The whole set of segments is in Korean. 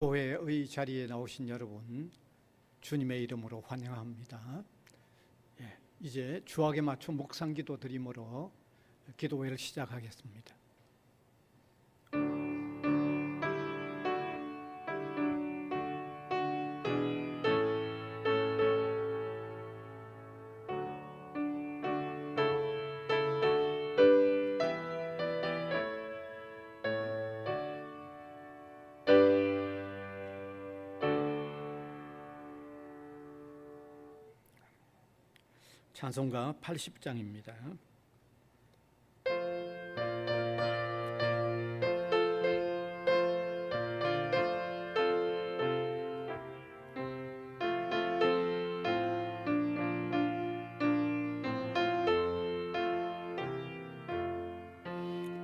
교회의 자리에 나오신 여러분, 주님의 이름으로 환영합니다. 이제 주악에 맞춰 묵상기도 드림으로 기도회를 시작하겠습니다. 찬송가 80장입니다.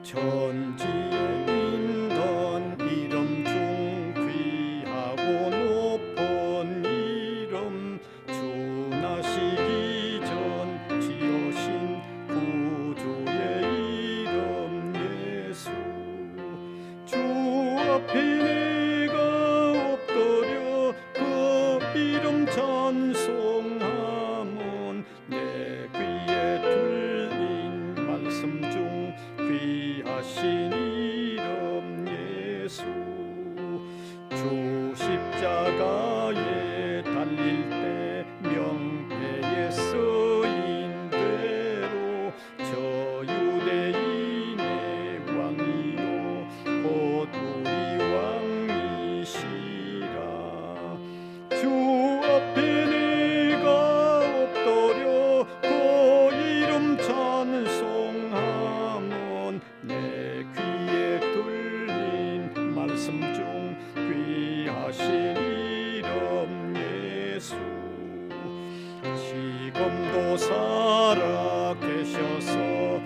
천지에 있던 이름 중 귀하고 높은 이름, 주 나시기 전 지으신 구주의 이름 예수. 주 앞에 내가 엎드려 그 이름 찬송하면 내 귀에 들린 말씀 중 귀하신 이름 예수. 주 십자가에 달릴 때 명패에 쓰인 대로 저 유대인의 왕이요 곧 우리 왕이시라. 주 앞에 내가 엎드려 그 이름 찬송하면 내 귀에 들린 말씀 중 귀하신 이름 예수. 지금도 살아 계셔서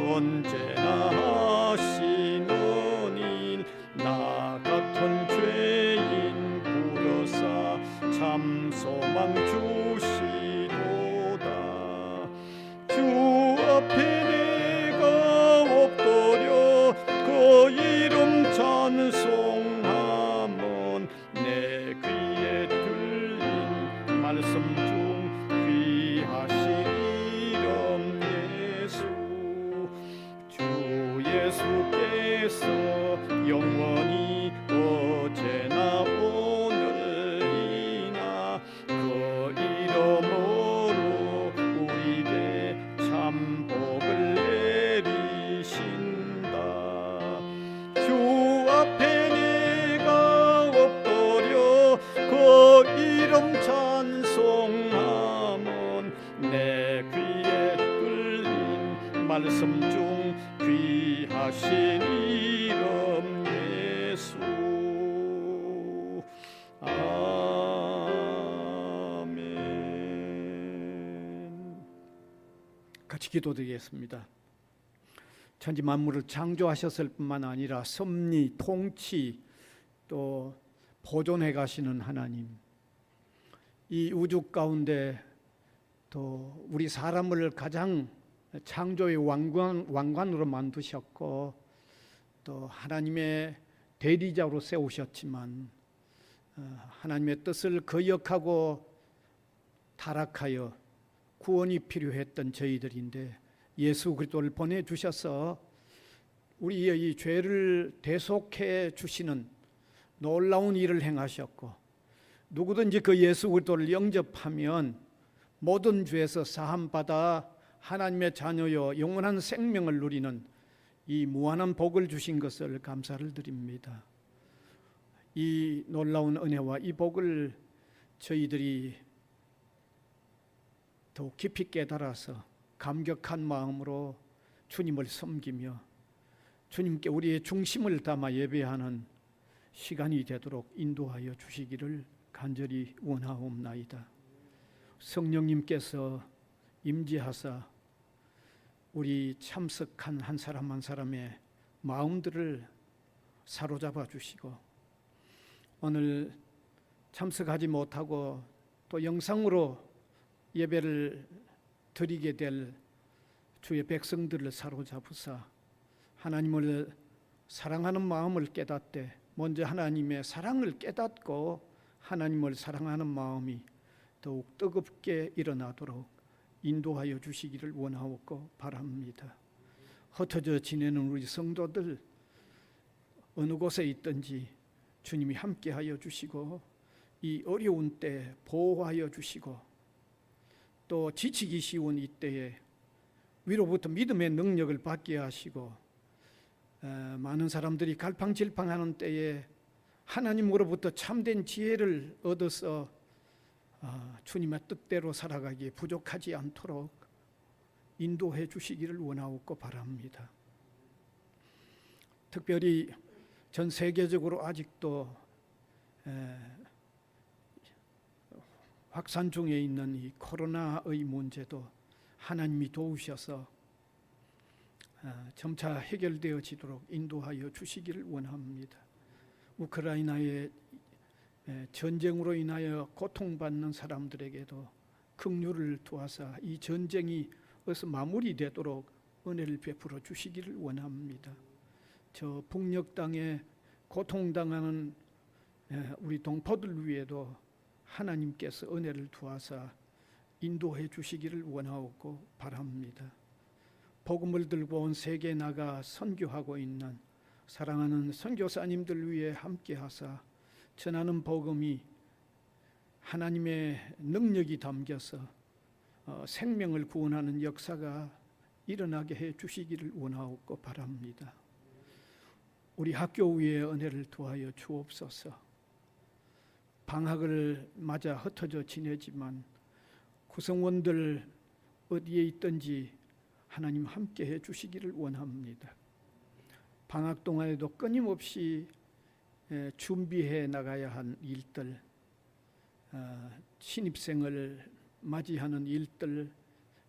언제나 하시는 일, 나 같은 죄인 부르사 참 소망 주시도다. 주 앞에 내가 엎드려 그 이름 찬송하면 내 귀에 들린 말씀 중 귀하신 이름 예수. 주 예수께서 영원히 어제나 오늘이나 그 이름으로 우리에게 참 복을 내리신다. 주 앞에 내가 엎드려 그 이름 찬송하면 내 귀에 들린 말씀 중 귀하신 이름 예수. 아멘. 같이 기도드리겠습니다. 천지 만물을 창조하셨을 뿐만 아니라 섭리, 통치, 또 보존해 가시는 하나님, 이 우주 가운데 또 우리 사람을 가장 창조의 왕관으로 만드셨고 또 하나님의 대리자로 세우셨지만 하나님의 뜻을 거역하고 타락하여 구원이 필요했던 저희들인데 예수 그리스도를 보내주셔서 우리의 이 죄를 대속해 주시는 놀라운 일을 행하셨고, 누구든지 그 예수 그리스도를 영접하면 모든 죄에서 사함받아 하나님의 자녀여 영원한 생명을 누리는 이 무한한 복을 주신 것을 감사를 드립니다. 이 놀라운 은혜와 이 복을 저희들이 더욱 깊이 깨달아서 감격한 마음으로 주님을 섬기며 주님께 우리의 중심을 담아 예배하는 시간이 되도록 인도하여 주시기를 간절히 원하옵나이다. 성령님께서 임재하사 우리 참석한 한 사람 한 사람의 마음들을 사로잡아 주시고, 오늘 참석하지 못하고 또 영상으로 예배를 드리게 될 주의 백성들을 사로잡으사 하나님을 사랑하는 마음을 깨닫되 먼저 하나님의 사랑을 깨닫고 하나님을 사랑하는 마음이 더욱 뜨겁게 일어나도록 인도하여 주시기를 원하옵고 바랍니다. 흩어져 지내는 우리 성도들 어느 곳에 있든지 주님이 함께하여 주시고 이 어려운 때 보호하여 주시고 또 지치기 쉬운 이때에 위로부터 믿음의 능력을 받게 하시고 많은 사람들이 갈팡질팡하는 때에 하나님으로부터 참된 지혜를 얻어서 주님의 뜻대로 살아가기에 부족하지 않도록 인도해 주시기를 원하옵고 바랍니다. 특별히 전 세계적으로 아직도 확산 중에 있는 이 코로나의 문제도 하나님이 도우셔서 점차 해결되어지도록 인도하여 주시기를 원합니다. 우크라이나의 전쟁으로 인하여 고통받는 사람들에게도 긍휼을 두어서 이 전쟁이 어서 마무리되도록 은혜를 베풀어 주시기를 원합니다. 저 북녘 땅에 고통당하는 우리 동포들 위에도 하나님께서 은혜를 두어서 인도해 주시기를 원하옵고 바랍니다. 복음을 들고 온 세계에 나가 선교하고 있는 사랑하는 선교사님들 위해 함께하사 전하는 복음이 하나님의 능력이 담겨서 생명을 구원하는 역사가 일어나게 해 주시기를 원하옵고 바랍니다. 우리 학교 위에 은혜를 두하여 주옵소서. 방학을 맞아 흩어져 지내지만 구성원들 어디에 있든지 하나님 함께 해 주시기를 원합니다. 방학 동안에도 끊임없이 준비해 나가야 한 일들, 신입생을 맞이하는 일들,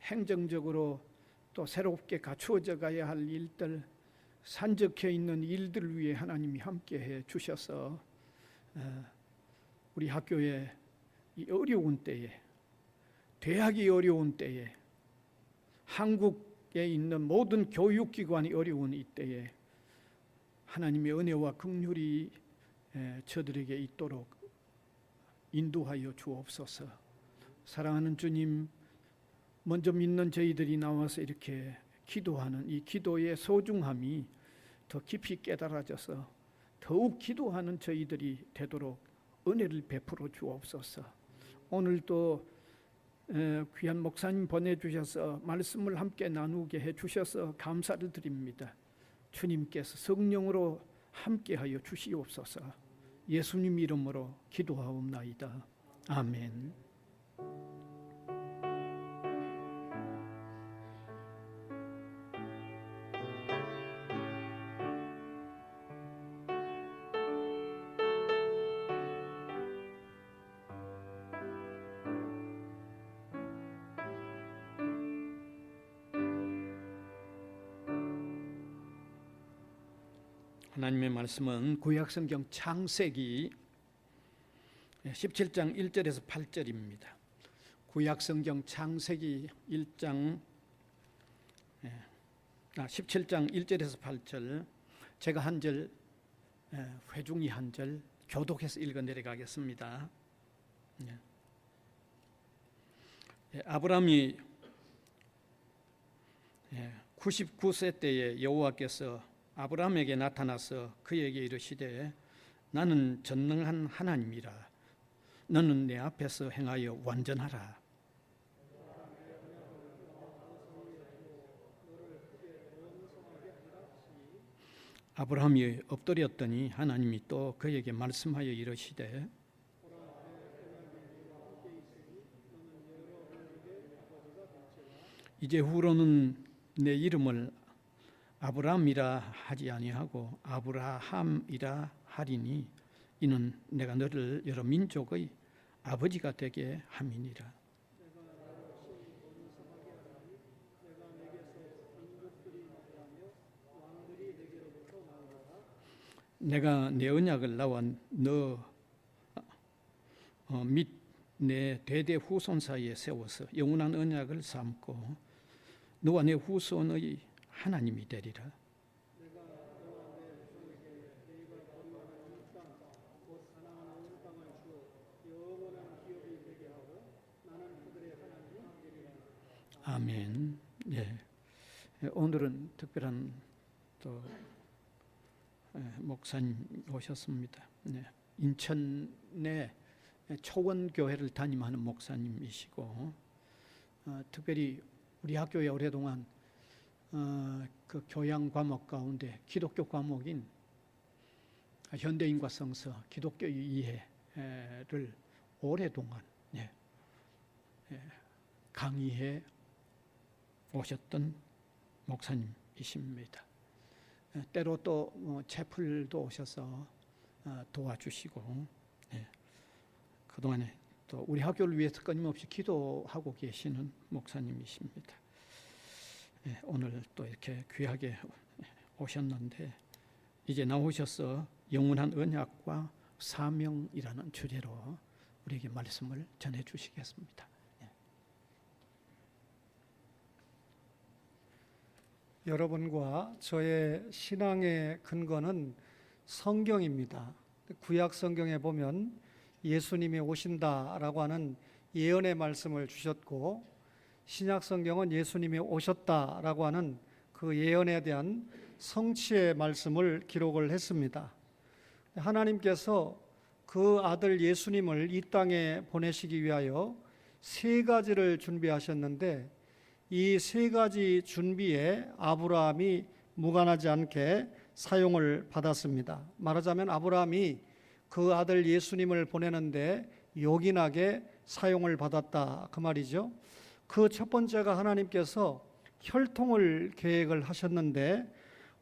행정적으로 또 새롭게 갖추어져 가야 할 일들, 산적해 있는 일들 위해 하나님이 함께 해 주셔서 우리 학교에 이 어려운 때에, 대학이 어려운 때에, 한국에 있는 모든 교육기관이 어려운 이때에 하나님의 은혜와 긍휼이 저들에게 있도록 인도하여 주옵소서. 사랑하는 주님, 먼저 믿는 저희들이 나와서 이렇게 기도하는 이 기도의 소중함이 더 깊이 깨달아져서 더욱 기도하는 저희들이 되도록 은혜를 베풀어 주옵소서. 오늘도 귀한 목사님 보내주셔서 말씀을 함께 나누게 해주셔서 감사를 드립니다. 주님께서 성령으로 함께하여 주시옵소서. 예수님 이름으로 기도하옵나이다. 아멘. 하나님의 말씀은 구약성경 창세기 17장 1절에서 8절입니다. 구약성경 창세기 17장 1절에서 8절, 제가 한 절, 회중이 한 절 교독해서 읽어 내려가겠습니다. 아브라함이 99세 때에 여호와께서 아브라함에게 나타나서 그에게 이르시되 나는 전능한 하나님이라. 너는 내 앞에서 행하여 완전하라. 아브라함이 엎드렸더니 하나님이 또 그에게 말씀하여 이르시되 이제 후로는 내 이름을 아브라함이라 하지 아니하고 아브라함이라 하리니 이는 내가 너를 여러 민족의 아버지가 되게 함이니라. 내가 내 언약을 나와 너 및 내 대대 후손 사이에 세워서 영원한 언약을 삼고 너와 내 후손의 하나님이 되리라. 아멘. 예. 오늘은 특별한 또 목사님 오셨습니다. 네. 인천의 초원교회를 담임하는 목사님이시고 특별히 우리 학교에 오랫동안 그 교양 과목 가운데 기독교 과목인 현대인과 성서, 기독교의 이해를 오랫동안 강의해 오셨던 목사님이십니다. 때로 또 채플도 오셔서 도와주시고 그동안에 또 우리 학교를 위해서 끊임없이 기도하고 계시는 목사님이십니다. 오늘 또 이렇게 귀하게 오셨는데 이제 나오셔서 영원한 언약과 사명이라는 주제로 우리에게 말씀을 전해 주시겠습니다. 여러분과 저의 신앙의 근거는 성경입니다. 구약 성경에 보면 예수님이 오신다라고 하는 예언의 말씀을 주셨고, 신약 성경은 예수님이 오셨다라고 하는 그 예언에 대한 성취의 말씀을 기록을 했습니다. 하나님께서 그 아들 예수님을 이 땅에 보내시기 위하여 세 가지를 준비하셨는데, 이 세 가지 준비에 아브라함이 무관하지 않게 사용을 받았습니다. 말하자면 아브라함이 그 아들 예수님을 보내는데 요긴하게 사용을 받았다, 그 말이죠. 그 첫 번째가 하나님께서 혈통을 계획을 하셨는데,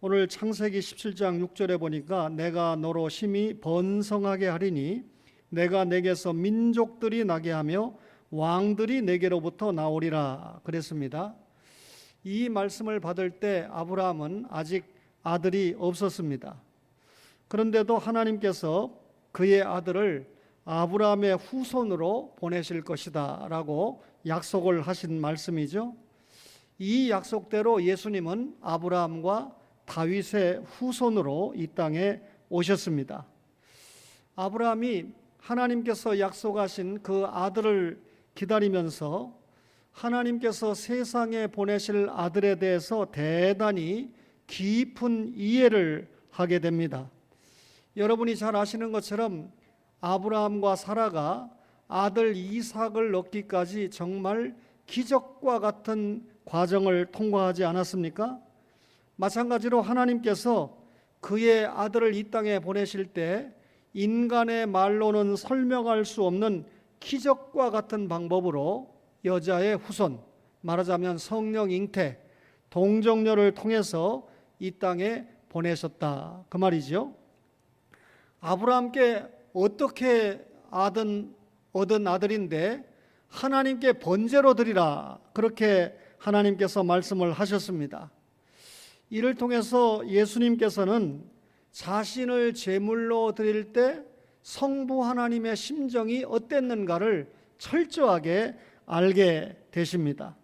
오늘 창세기 17장 6절에 보니까 내가 너로 심히 번성하게 하리니 내가 내게서 민족들이 나게 하며 왕들이 내게로부터 나오리라 그랬습니다. 이 말씀을 받을 때 아브라함은 아직 아들이 없었습니다. 그런데도 하나님께서 그의 아들을 아브라함의 후손으로 보내실 것이다 라고 약속을 하신 말씀이죠. 이 약속대로 예수님은 아브라함과 다윗의 후손으로 이 땅에 오셨습니다. 아브라함이 하나님께서 약속하신 그 아들을 기다리면서 하나님께서 세상에 보내실 아들에 대해서 대단히 깊은 이해를 하게 됩니다. 여러분이 잘 아시는 것처럼 아브라함과 사라가 아들 이삭을 얻기까지 정말 기적과 같은 과정을 통과하지 않았습니까? 마찬가지로 하나님께서 그의 아들을 이 땅에 보내실 때 인간의 말로는 설명할 수 없는 기적과 같은 방법으로 여자의 후손, 말하자면 성령 잉태, 동정녀를 통해서 이 땅에 보내셨다, 그 말이죠. 아브라함께 어떻게 얻은 아들인데 하나님께 번제로 드리라, 그렇게 하나님께서 말씀을 하셨습니다. 이를 통해서 예수님께서는 자신을 제물로 드릴 때 성부 하나님의 심정이 어땠는가를 철저하게 알게 되십니다.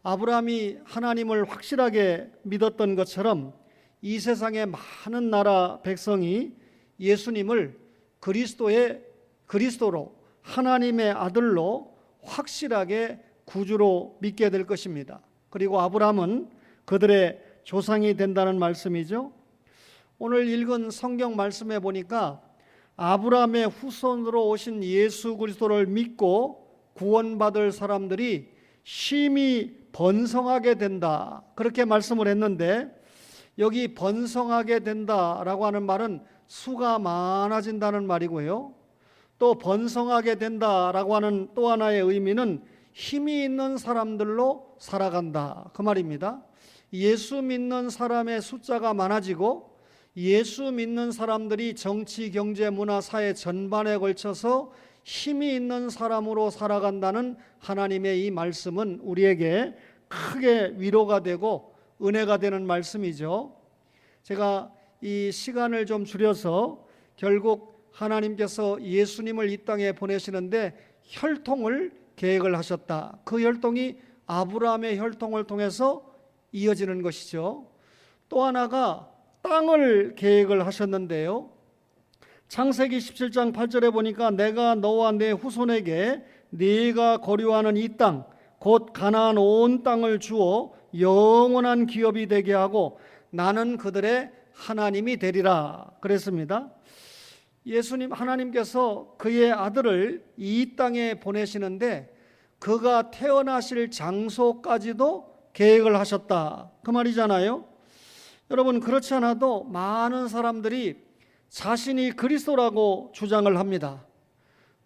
아브라함이 하나님을 확실하게 믿었던 것처럼 이 세상의 많은 나라 백성이 예수님을 그리스도로 하나님의 아들로 확실하게 구주로 믿게 될 것입니다. 그리고 아브라함은 그들의 조상이 된다는 말씀이죠. 오늘 읽은 성경 말씀에 보니까 아브라함의 후손으로 오신 예수 그리스도를 믿고 구원받을 사람들이 심히 번성하게 된다, 그렇게 말씀을 했는데, 여기 번성하게 된다라고 하는 말은 수가 많아진다는 말이고요, 또 번성하게 된다라고 하는 또 하나의 의미는 힘이 있는 사람들로 살아간다, 그 말입니다. 예수 믿는 사람의 숫자가 많아지고 예수 믿는 사람들이 정치, 경제, 문화, 사회 전반에 걸쳐서 힘이 있는 사람으로 살아간다는 하나님의 이 말씀은 우리에게 크게 위로가 되고 은혜가 되는 말씀이죠. 제가 이 시간을 좀 줄여서 결국 하나님께서 예수님을 이 땅에 보내시는데 혈통을 계획을 하셨다. 그 혈통이 아브라함의 혈통을 통해서 이어지는 것이죠. 또 하나가 땅을 계획을 하셨는데요, 창세기 17장 8절에 보니까 내가 너와 내 후손에게 네가 거류하는 이 땅 곧 가나안 온 땅을 주어 영원한 기업이 되게 하고 나는 그들의 하나님이 되리라 그랬습니다. 예수님 하나님께서 그의 아들을 이 땅에 보내시는데 그가 태어나실 장소까지도 계획을 하셨다 그 말이잖아요. 여러분, 그렇지 않아도 많은 사람들이 자신이 그리스도라고 주장을 합니다.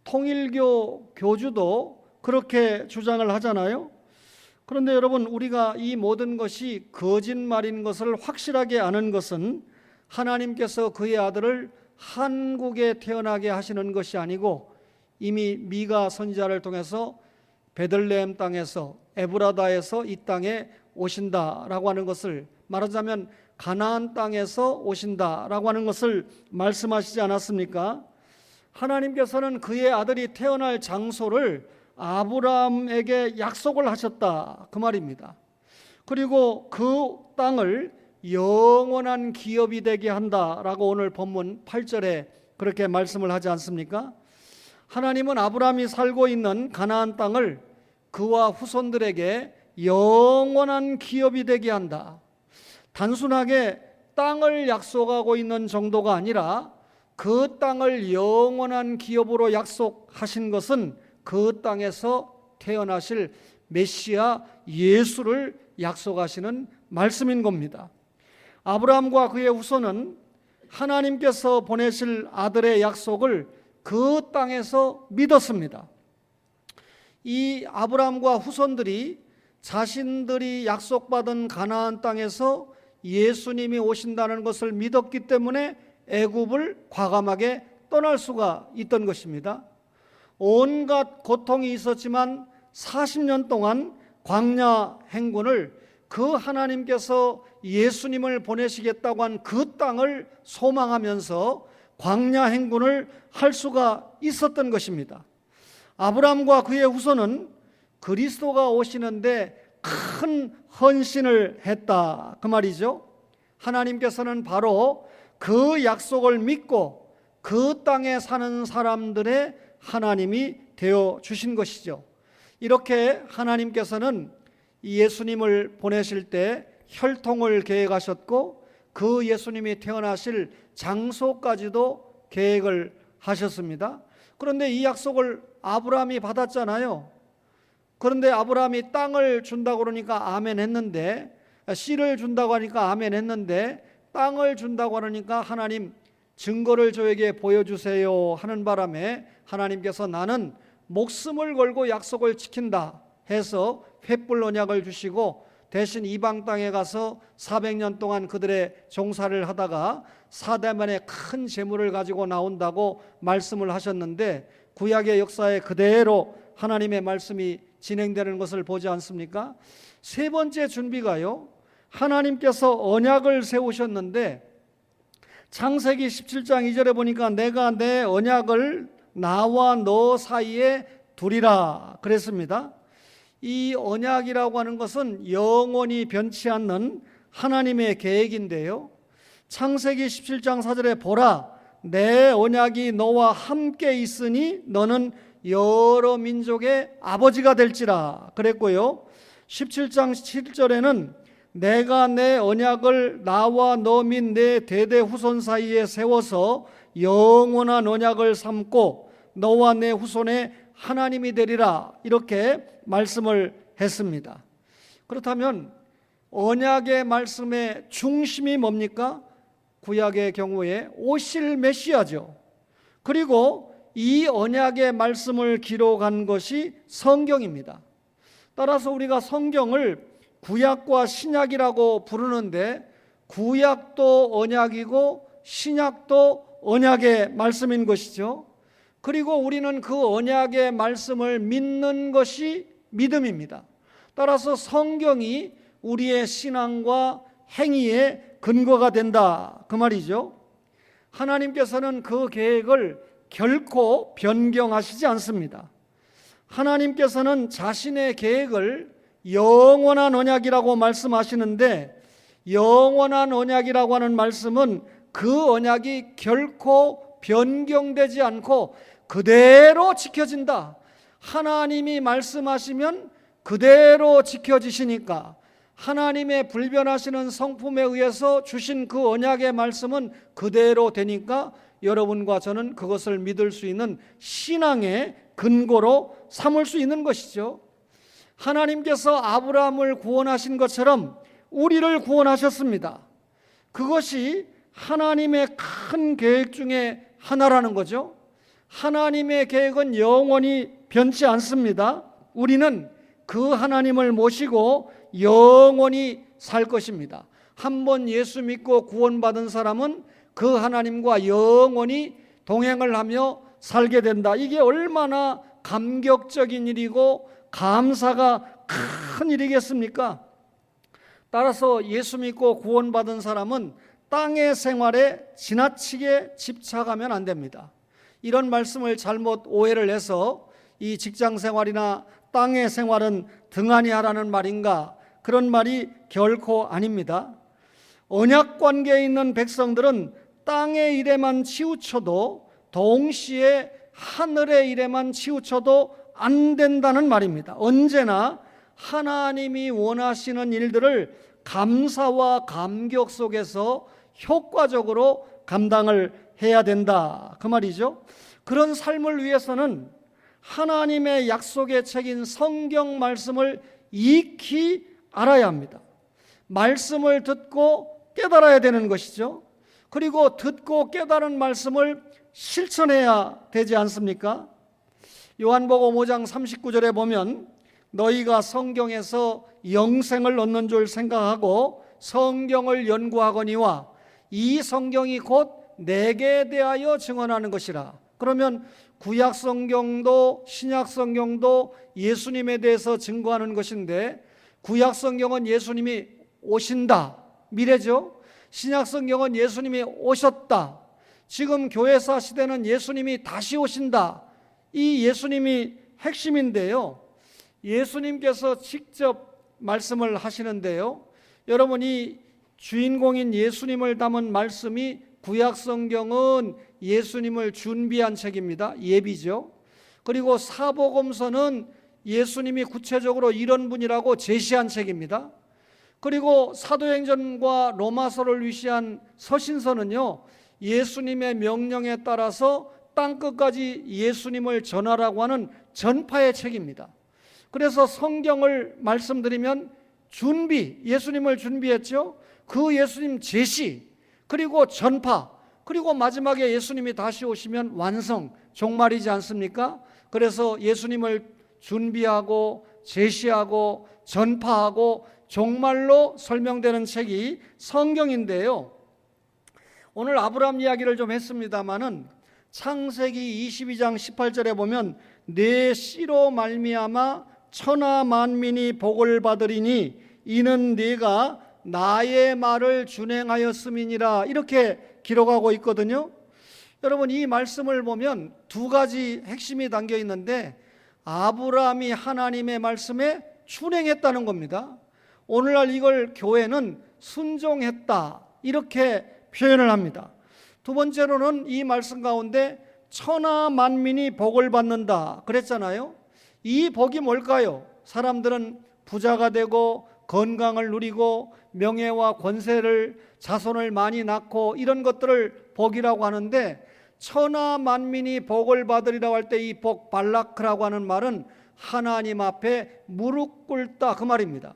통일교 교주도 그렇게 주장을 하잖아요. 그런데 여러분, 우리가 이 모든 것이 거짓말인 것을 확실하게 아는 것은 하나님께서 그의 아들을 한국에 태어나게 하시는 것이 아니고 이미 미가 선지자를 통해서 베들레헴 땅에서 에브라다에서 이 땅에 오신다라고 하는 것을, 말하자면 가나안 땅에서 오신다라고 하는 것을 말씀하시지 않았습니까? 하나님께서는 그의 아들이 태어날 장소를 아브라함에게 약속을 하셨다 그 말입니다. 그리고 그 땅을 영원한 기업이 되게 한다라고 오늘 본문 8절에 그렇게 말씀을 하지 않습니까? 하나님은 아브라함이 살고 있는 가나안 땅을 그와 후손들에게 영원한 기업이 되게 한다. 단순하게 땅을 약속하고 있는 정도가 아니라 그 땅을 영원한 기업으로 약속하신 것은 그 땅에서 태어나실 메시아 예수를 약속하시는 말씀인 겁니다. 아브라함과 그의 후손은 하나님께서 보내실 아들의 약속을 그 땅에서 믿었습니다. 이 아브라함과 후손들이 자신들이 약속받은 가나안 땅에서 예수님이 오신다는 것을 믿었기 때문에 애굽을 과감하게 떠날 수가 있던 것입니다. 온갖 고통이 있었지만 40년 동안 광야 행군을, 그 하나님께서 예수님을 보내시겠다고 한 그 땅을 소망하면서 광야 행군을 할 수가 있었던 것입니다. 아브라함과 그의 후손은 그리스도가 오시는데 큰 헌신을 했다 그 말이죠. 하나님께서는 바로 그 약속을 믿고 그 땅에 사는 사람들의 하나님이 되어 주신 것이죠. 이렇게 하나님께서는 예수님을 보내실 때 혈통을 계획하셨고 그 예수님이 태어나실 장소까지도 계획을 하셨습니다. 그런데 이 약속을 아브라함이 받았잖아요. 그런데 아브라함이 땅을 준다고 그러니까 아멘 했는데, 씨를 준다고 하니까 아멘 했는데, 땅을 준다고 하니까 하나님 증거를 저에게 보여주세요 하는 바람에 하나님께서 나는 목숨을 걸고 약속을 지킨다 해서 횃불 언약을 주시고 대신 이방 땅에 가서 400년 동안 그들의 종사를 하다가 4대만에 큰 재물을 가지고 나온다고 말씀을 하셨는데, 구약의 역사에 그대로 하나님의 말씀이 진행되는 것을 보지 않습니까? 세 번째 준비가요, 하나님께서 언약을 세우셨는데 창세기 17장 2절에 보니까 내가 내 언약을 나와 너 사이에 두리라 그랬습니다. 이 언약이라고 하는 것은 영원히 변치 않는 하나님의 계획인데요, 창세기 17장 4절에 보라 내 언약이 너와 함께 있으니 너는 여러 민족의 아버지가 될지라 그랬고요, 17장 7절에는 내가 내 언약을 나와 너 및 내 대대 후손 사이에 세워서 영원한 언약을 삼고 너와 내 후손의 하나님이 되리라 이렇게 말씀을 했습니다. 그렇다면 언약의 말씀의 중심이 뭡니까? 구약의 경우에 오실 메시아죠. 그리고 이 언약의 말씀을 기록한 것이 성경입니다. 따라서 우리가 성경을 구약과 신약이라고 부르는데 구약도 언약이고 신약도 언약의 말씀인 것이죠. 그리고 우리는 그 언약의 말씀을 믿는 것이 믿음입니다. 따라서 성경이 우리의 신앙과 행위의 근거가 된다 그 말이죠. 하나님께서는 그 계획을 결코 변경하시지 않습니다. 하나님께서는 자신의 계획을 영원한 언약이라고 말씀하시는데, 영원한 언약이라고 하는 말씀은 그 언약이 결코 변경되지 않고 그대로 지켜진다. 하나님이 말씀하시면 그대로 지켜지시니까 하나님의 불변하시는 성품에 의해서 주신 그 언약의 말씀은 그대로 되니까 여러분과 저는 그것을 믿을 수 있는 신앙의 근거로 삼을 수 있는 것이죠. 하나님께서 아브라함을 구원하신 것처럼 우리를 구원하셨습니다. 그것이 하나님의 큰 계획 중에 하나라는 거죠. 하나님의 계획은 영원히 변치 않습니다. 우리는 그 하나님을 모시고 영원히 살 것입니다. 한번 예수 믿고 구원받은 사람은 그 하나님과 영원히 동행을 하며 살게 된다. 이게 얼마나 감격적인 일이고 감사가 큰 일이겠습니까? 따라서 예수 믿고 구원받은 사람은 땅의 생활에 지나치게 집착하면 안 됩니다. 이런 말씀을 잘못 오해를 해서 이 직장 생활이나 땅의 생활은 등한히 하라는 말인가? 그런 말이 결코 아닙니다. 언약 관계에 있는 백성들은 땅의 일에만 치우쳐도 동시에 하늘의 일에만 치우쳐도 안 된다는 말입니다. 언제나 하나님이 원하시는 일들을 감사와 감격 속에서 효과적으로 감당을 해야 된다, 그 말이죠. 그런 삶을 위해서는 하나님의 약속의 책인 성경 말씀을 익히 알아야 합니다. 말씀을 듣고 깨달아야 되는 것이죠. 그리고 듣고 깨달은 말씀을 실천해야 되지 않습니까? 요한복음 5장 39절에 보면 너희가 성경에서 영생을 얻는 줄 생각하고 성경을 연구하거니와 이 성경이 곧 내게 대하여 증언하는 것이라. 그러면 구약 성경도 신약 성경도 예수님에 대해서 증거하는 것인데, 구약 성경은 예수님이 오신다, 미래죠. 신약 성경은 예수님이 오셨다, 지금 교회사 시대는 예수님이 다시 오신다. 이 예수님이 핵심인데요, 예수님께서 직접 말씀을 하시는데요, 여러분이 주인공인 예수님을 담은 말씀이, 구약 성경은 예수님을 준비한 책입니다. 예비죠. 그리고 사복음서는 예수님이 구체적으로 이런 분이라고 제시한 책입니다. 그리고 사도행전과 로마서를 위시한 서신서는요, 예수님의 명령에 따라서 땅끝까지 예수님을 전하라고 하는 전파의 책입니다. 그래서 성경을 말씀드리면 준비, 예수님을 준비했죠. 그 예수님 제시, 그리고 전파, 그리고 마지막에 예수님이 다시 오시면 완성, 종말이지 않습니까? 그래서 예수님을 준비하고 제시하고 전파하고 종말로 설명되는 책이 성경인데요, 오늘 아브라함 이야기를 좀 했습니다마는 창세기 22장 18절에 보면 내 씨로 말미암아 천하 만민이 복을 받으리니 이는 네가 나의 말을 준행하였음이니라, 이렇게 기록하고 있거든요. 여러분, 이 말씀을 보면 두 가지 핵심이 담겨 있는데, 아브라함이 하나님의 말씀에 준행했다는 겁니다. 오늘날 이걸 교회는 순종했다, 이렇게 표현을 합니다. 두 번째로는 이 말씀 가운데 천하 만민이 복을 받는다 그랬잖아요. 이 복이 뭘까요? 사람들은 부자가 되고 건강을 누리고 명예와 권세를, 자손을 많이 낳고 이런 것들을 복이라고 하는데, 천하 만민이 복을 받으리라고 할 때 이 복, 발라크라고 하는 말은 하나님 앞에 무릎 꿇다, 그 말입니다.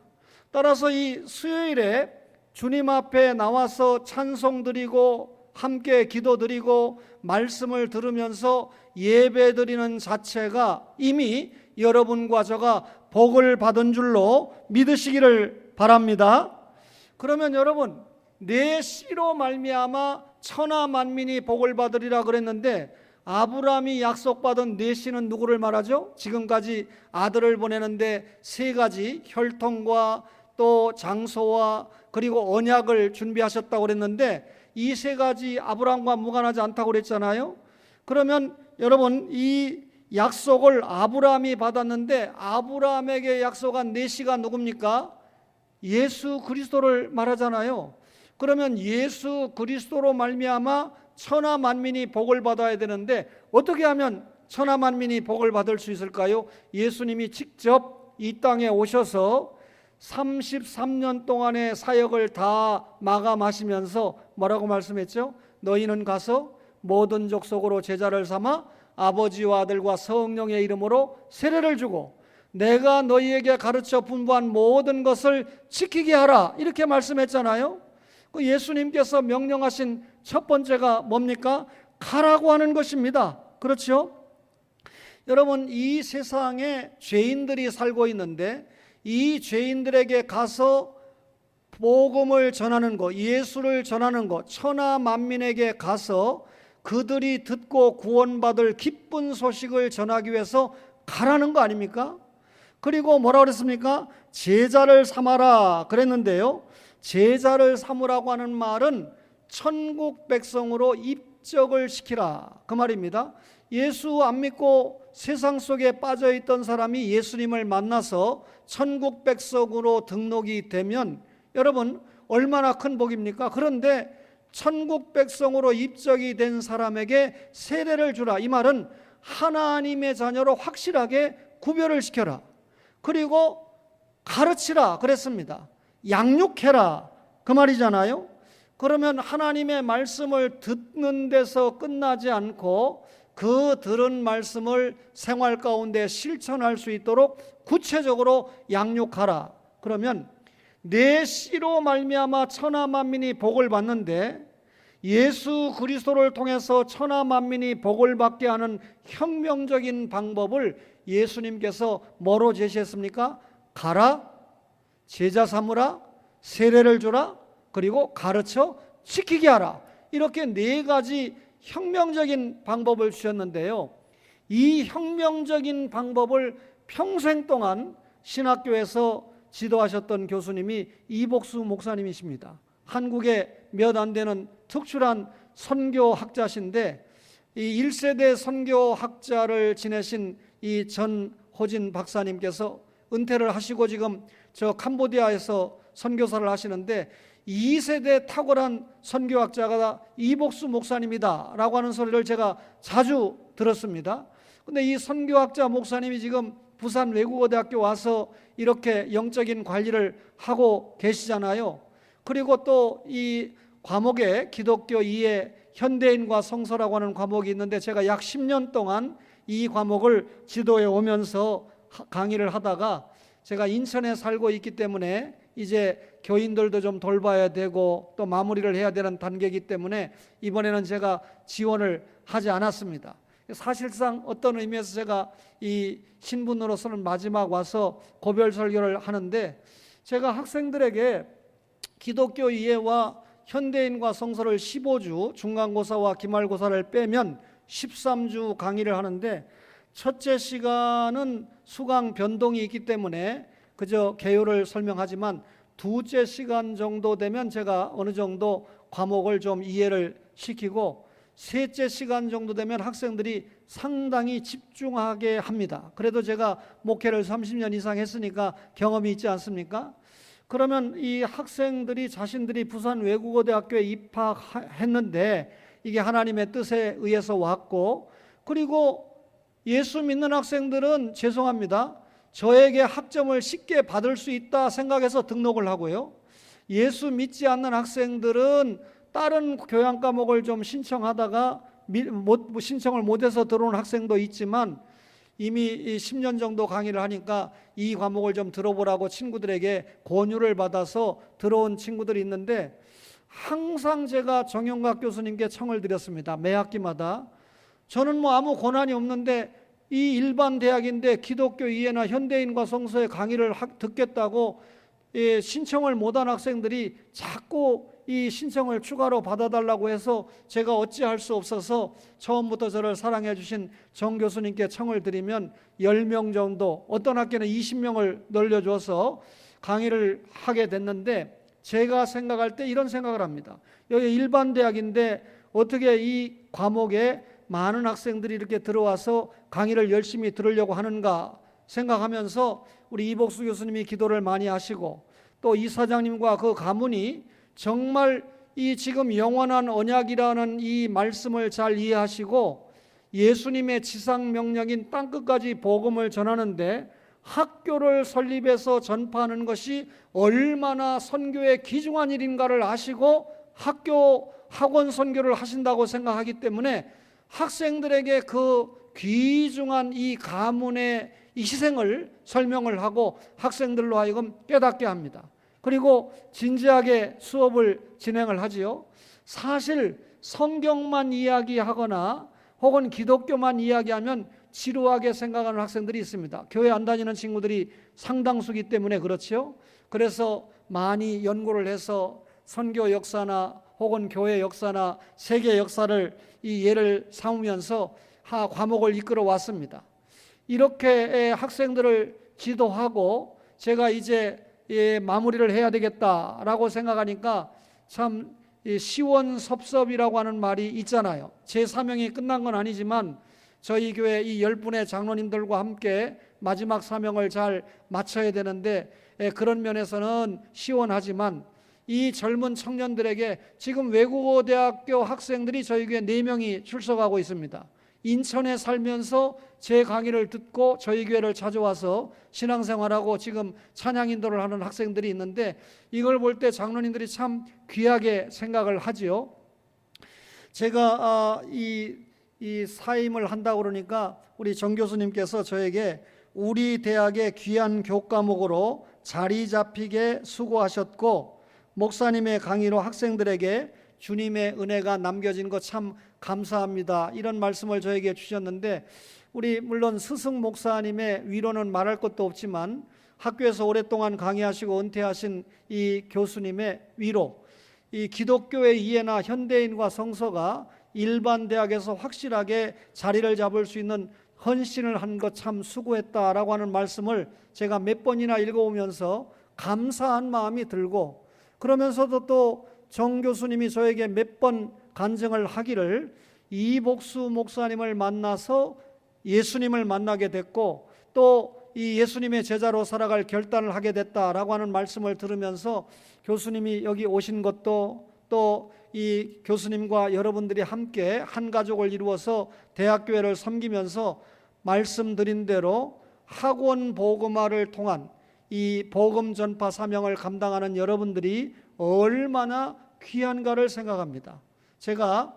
따라서 이 수요일에 주님 앞에 나와서 찬송 드리고 함께 기도 드리고 말씀을 들으면서 예배 드리는 자체가 이미 여러분과 저가 복을 받은 줄로 믿으시기를 바랍니다. 그러면 여러분, 내 씨로 말미암아 천하 만민이 복을 받으리라 그랬는데, 아브라함이 약속받은 내 씨는 누구를 말하죠? 지금까지 아들을 보내는데 세 가지 혈통과 또 장소와 그리고 언약을 준비하셨다고 그랬는데, 이 세 가지 아브라함과 무관하지 않다고 그랬잖아요. 그러면 여러분, 이 약속을 아브라함이 받았는데 아브라함에게 약속한 내 씨가 누굽니까? 예수 그리스도를 말하잖아요. 그러면 예수 그리스도로 말미암아 천하 만민이 복을 받아야 되는데, 어떻게 하면 천하 만민이 복을 받을 수 있을까요? 예수님이 직접 이 땅에 오셔서 33년 동안의 사역을 다 마감하시면서 뭐라고 말씀했죠? 너희는 가서 모든 족속으로 제자를 삼아 아버지와 아들과 성령의 이름으로 세례를 주고 내가 너희에게 가르쳐 분부한 모든 것을 지키게 하라, 이렇게 말씀했잖아요. 그 예수님께서 명령하신 첫 번째가 뭡니까? 가라고 하는 것입니다. 그렇죠? 여러분, 이 세상에 죄인들이 살고 있는데 이 죄인들에게 가서 복음을 전하는 것, 예수를 전하는 것, 천하 만민에게 가서 그들이 듣고 구원받을 기쁜 소식을 전하기 위해서 가라는 거 아닙니까? 그리고 뭐라 그랬습니까? 제자를 삼아라 그랬는데요, 제자를 삼으라고 하는 말은 천국 백성으로 입적을 시키라, 그 말입니다. 예수 안 믿고 세상 속에 빠져있던 사람이 예수님을 만나서 천국 백성으로 등록이 되면 여러분 얼마나 큰 복입니까? 그런데 천국 백성으로 입적이 된 사람에게 세례를 주라, 이 말은 하나님의 자녀로 확실하게 구별을 시켜라, 그리고 가르치라 그랬습니다. 양육해라, 그 말이잖아요. 그러면 하나님의 말씀을 듣는 데서 끝나지 않고 그 들은 말씀을 생활 가운데 실천할 수 있도록 구체적으로 양육하라. 그러면 내 씨로 말미암아 천하 만민이 복을 받는데 예수 그리스도를 통해서 천하 만민이 복을 받게 하는 혁명적인 방법을 예수님께서 뭐로 제시했습니까? 가라, 제자 삼으라, 세례를 주라, 그리고 가르쳐 지키게 하라. 이렇게 네 가지 혁명적인 방법을 주셨는데요, 이 혁명적인 방법을 평생 동안 신학교에서 지도하셨던 교수님이 이복수 목사님이십니다. 한국에 몇 안 되는 특출한 선교학자신데 이 1세대 선교학자를 지내신 이 전호진 박사님께서 은퇴를 하시고 지금 저 캄보디아에서 선교사를 하시는데 2세대 탁월한 선교학자가 이복수 목사님이다 라고 하는 소리를 제가 자주 들었습니다. 근데 이 선교학자 목사님이 지금 부산 외국어대학교 와서 이렇게 영적인 관리를 하고 계시잖아요. 그리고 또 이 과목에 기독교 2의 현대인과 성서라고 하는 과목이 있는데 제가 약 10년 동안 이 과목을 지도해 오면서 강의를 하다가 제가 인천에 살고 있기 때문에 이제 교인들도 좀 돌봐야 되고 또 마무리를 해야 되는 단계이기 때문에 이번에는 제가 지원을 하지 않았습니다. 사실상 어떤 의미에서 제가 이 신분으로서는 마지막 와서 고별 설교를 하는데 제가 학생들에게 기독교 이해와 현대인과 성서를 15주, 중간고사와 기말고사를 빼면 13주 강의를 하는데 첫째 시간은 수강 변동이 있기 때문에 그저 개요를 설명하지만 두째 시간 정도 되면 제가 어느 정도 과목을 좀 이해를 시키고 셋째 시간 정도 되면 학생들이 상당히 집중하게 합니다. 그래도 제가 목회를 30년 이상 했으니까 경험이 있지 않습니까? 그러면 이 학생들이 자신들이 부산 외국어대학교에 입학했는데 이게 하나님의 뜻에 의해서 왔고, 그리고 예수 믿는 학생들은 죄송합니다, 저에게 학점을 쉽게 받을 수 있다 생각해서 등록을 하고요, 예수 믿지 않는 학생들은 다른 교양 과목을 좀 신청하다가 신청을 못해서 들어온 학생도 있지만 이미 10년 정도 강의를 하니까 이 과목을 좀 들어보라고 친구들에게 권유를 받아서 들어온 친구들이 있는데 항상 제가 정영각 교수님께 청을 드렸습니다. 매 학기마다. 저는 뭐 아무 권한이 없는데 이 일반 대학인데 기독교 이해나 현대인과 성서의 강의를 듣겠다고 신청을 못한 학생들이 자꾸 이 신청을 추가로 받아달라고 해서 제가 어찌할 수 없어서 처음부터 저를 사랑해 주신 정 교수님께 청을 드리면 10명 정도, 어떤 학교는 20명을 늘려줘서 강의를 하게 됐는데 제가 생각할 때 이런 생각을 합니다. 여기 일반 대학인데 어떻게 이 과목에 많은 학생들이 이렇게 들어와서 강의를 열심히 들으려고 하는가 생각하면서 우리 이복수 교수님이 기도를 많이 하시고 또 이사장님과 그 가문이 정말 이 지금 영원한 언약이라는 이 말씀을 잘 이해하시고 예수님의 지상 명령인 땅끝까지 복음을 전하는데 학교를 설립해서 전파하는 것이 얼마나 선교의 귀중한 일인가를 아시고 학원 선교를 하신다고 생각하기 때문에 학생들에게 그 귀중한 이 가문의 이 희생을 설명을 하고 학생들로 하여금 깨닫게 합니다. 그리고 진지하게 수업을 진행을 하지요. 사실 성경만 이야기하거나 혹은 기독교만 이야기하면 지루하게 생각하는 학생들이 있습니다. 교회 안 다니는 친구들이 상당수기 때문에 그렇죠. 그래서 많이 연구를 해서 선교 역사나 혹은 교회 역사나 세계 역사를 이 예를 삼으면서 과목을 이끌어 왔습니다. 이렇게 학생들을 지도하고 제가 이제 마무리를 해야 되겠다라고 생각하니까 참 시원섭섭이라고 하는 말이 있잖아요. 제 사명이 끝난 건 아니지만 저희 교회 이 10분의 장로님들과 함께 마지막 사명을 잘 마쳐야 되는데 그런 면에서는 시원하지만 이 젊은 청년들에게 지금 외국어 대학교 학생들이 저희 교회 4명이 출석하고 있습니다. 인천에 살면서 제 강의를 듣고 저희 교회를 찾아와서 신앙생활하고 지금 찬양 인도를 하는 학생들이 있는데 이걸 볼 때 장로님들이 참 귀하게 생각을 하지요. 제가 이 사임을 한다고 그러니까 우리 정 교수님께서 저에게 우리 대학의 귀한 교과목으로 자리 잡히게 수고하셨고 목사님의 강의로 학생들에게 주님의 은혜가 남겨진 것 참 감사합니다. 이런 말씀을 저에게 주셨는데 우리 물론 스승 목사님의 위로는 말할 것도 없지만 학교에서 오랫동안 강의하시고 은퇴하신 이 교수님의 위로, 이 기독교의 이해나 현대인과 성서가 일반 대학에서 확실하게 자리를 잡을 수 있는 헌신을 한 것 참 수고했다라고 하는 말씀을 제가 몇 번이나 읽어오면서 감사한 마음이 들고 그러면서도 또 정 교수님이 저에게 몇 번 간증을 하기를 이복수 목사님을 만나서 예수님을 만나게 됐고 또 이 예수님의 제자로 살아갈 결단을 하게 됐다라고 하는 말씀을 들으면서 교수님이 여기 오신 것도 또 이 교수님과 여러분들이 함께 한 가족을 이루어서 대학교회를 섬기면서 말씀드린 대로 학원 복음화를 통한 이 복음 전파 사명을 감당하는 여러분들이 얼마나 귀한가를 생각합니다. 제가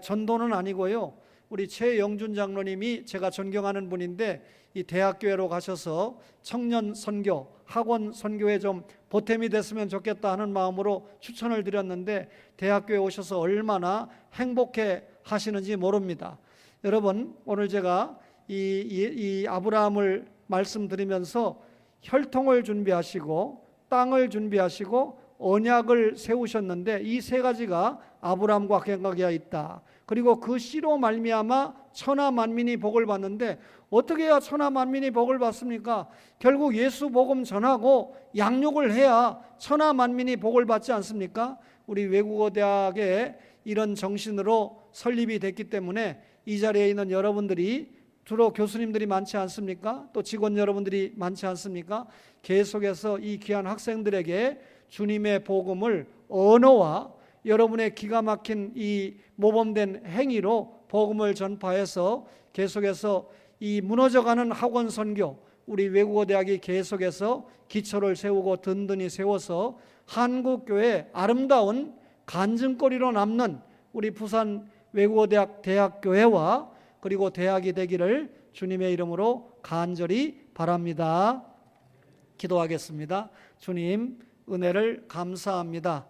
전도는 아니고요. 우리 최영준 장로님이 제가 존경하는 분인데 이 대학교회로 가셔서 청년 선교, 학원 선교에 좀 보탬이 됐으면 좋겠다 하는 마음으로 추천을 드렸는데 대학교에 오셔서 얼마나 행복해 하시는지 모릅니다. 여러분 오늘 제가 이 아브라함을 말씀드리면서 혈통을 준비하시고 땅을 준비하시고 언약을 세우셨는데 이 세 가지가 아브라함과 관계가 있다. 그리고 그 씨로 말미암아 천하 만민이 복을 받는데 어떻게 해야 천하 만민이 복을 받습니까? 결국 예수 복음 전하고 양육을 해야 천하 만민이 복을 받지 않습니까? 우리 외국어 대학에 이런 정신으로 설립이 됐기 때문에 이 자리에 있는 여러분들이 주로 교수님들이 많지 않습니까? 또 직원 여러분들이 많지 않습니까? 계속해서 이 귀한 학생들에게 주님의 복음을 언어와 여러분의 기가 막힌 이 모범된 행위로 복음을 전파해서 계속해서 이 무너져가는 학원 선교 우리 외국어 대학이 계속해서 기초를 세우고 든든히 세워서 한국교회 아름다운 간증거리로 남는 우리 부산 외국어 대학 대학교회와 그리고 대학이 되기를 주님의 이름으로 간절히 바랍니다. 기도하겠습니다. 주님 은혜를 감사합니다.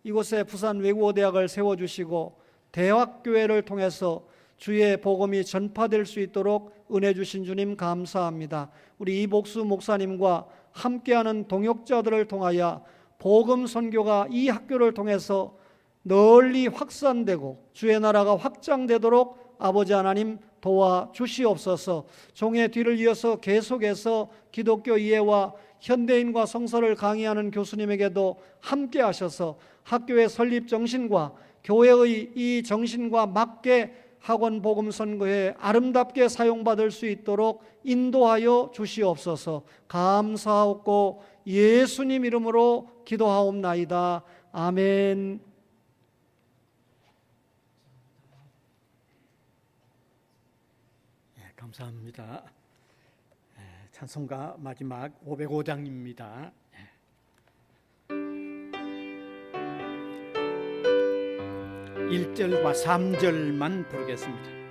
이곳에 부산 외국어 대학을 세워주시고 대학교회를 통해서 주의 복음이 전파될 수 있도록 은혜 주신 주님 감사합니다. 우리 이복수 목사님과 함께하는 동역자들을 통하여 복음 선교가 이 학교를 통해서 널리 확산되고 주의 나라가 확장되도록 아버지 하나님 도와주시옵소서. 종의 뒤를 이어서 계속해서 기독교 이해와 현대인과 성서를 강의하는 교수님에게도 함께 하셔서 학교의 설립 정신과 교회의 이 정신과 맞게 학원 복음 선교에 아름답게 사용받을 수 있도록 인도하여 주시옵소서. 감사하옵고 예수님 이름으로 기도하옵나이다. 아멘. 감사합니다. 찬송가 마지막 505장입니다. 1절과 3절만 부르겠습니다.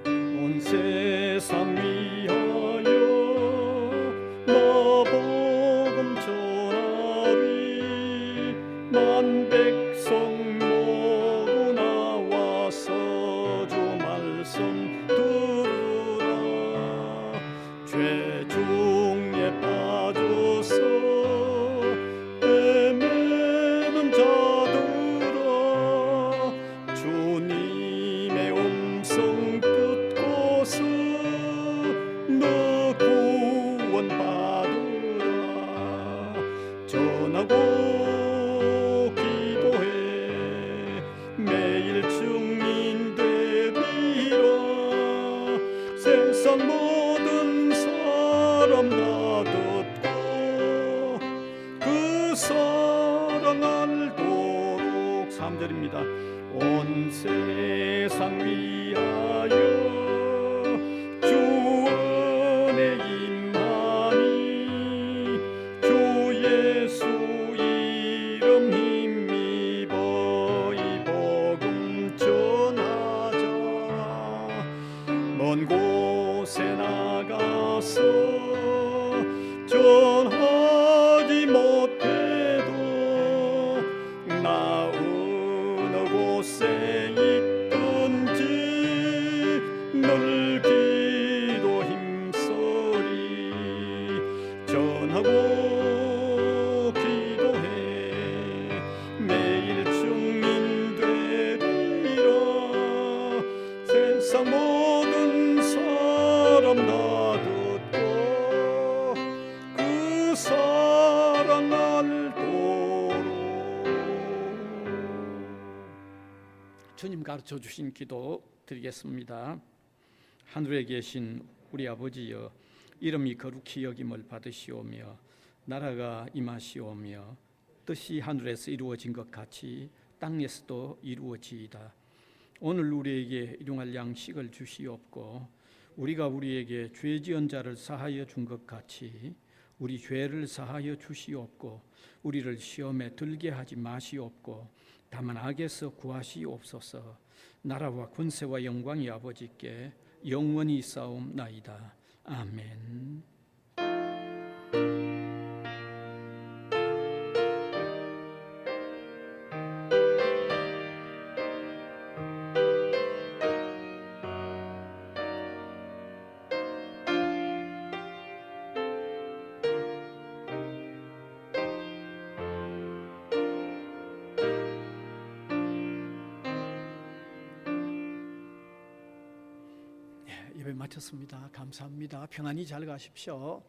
온 세상 위하여 나 복음 전하리. 만 백성 모두 나와서 주 말씀 들으라. 죄 중에 빠져서 헤매는 자들아, 주님의 음성 듣고서 너 구원받으라. 전하고 기도해 매일 증인 되리라. 세상 모든 사람 다 듣고 그 사랑 알도록. 3절입니다. 온 세상 위하여 주 은혜 임하니. 주 예수 이름 힘입어 이 복음 전하자. 먼 곳에 나가서 전하지 못해도 나 어느 곳에 있든지 늘 기도 힘쓰리. 전하고 기도해 매일 증인 되리라. 세상 모든 사람 다 듣고 그 사랑 알도록. 주님 가르쳐 주신 기도 드리겠습니다. 하늘에 계신 우리 아버지여, 이름이 거룩히 여김을 받으시오며 나라가 임하시오며 뜻이 하늘에서 이루어진 것 같이 땅에서도 이루어지이다. 오늘 우리에게 일용할 양식을 주시옵고 우리가 우리에게 죄 지은 자를 사하여 준 것 같이 우리 죄를 사하여 주시옵고 우리를 시험에 들게 하지 마시옵고 다만 악에서 구하시옵소서. 나라와 권세와 영광이 아버지께 영원히 있사옵나이다. 아멘. 예배 마쳤습니다. 감사합니다. 평안히 잘 가십시오.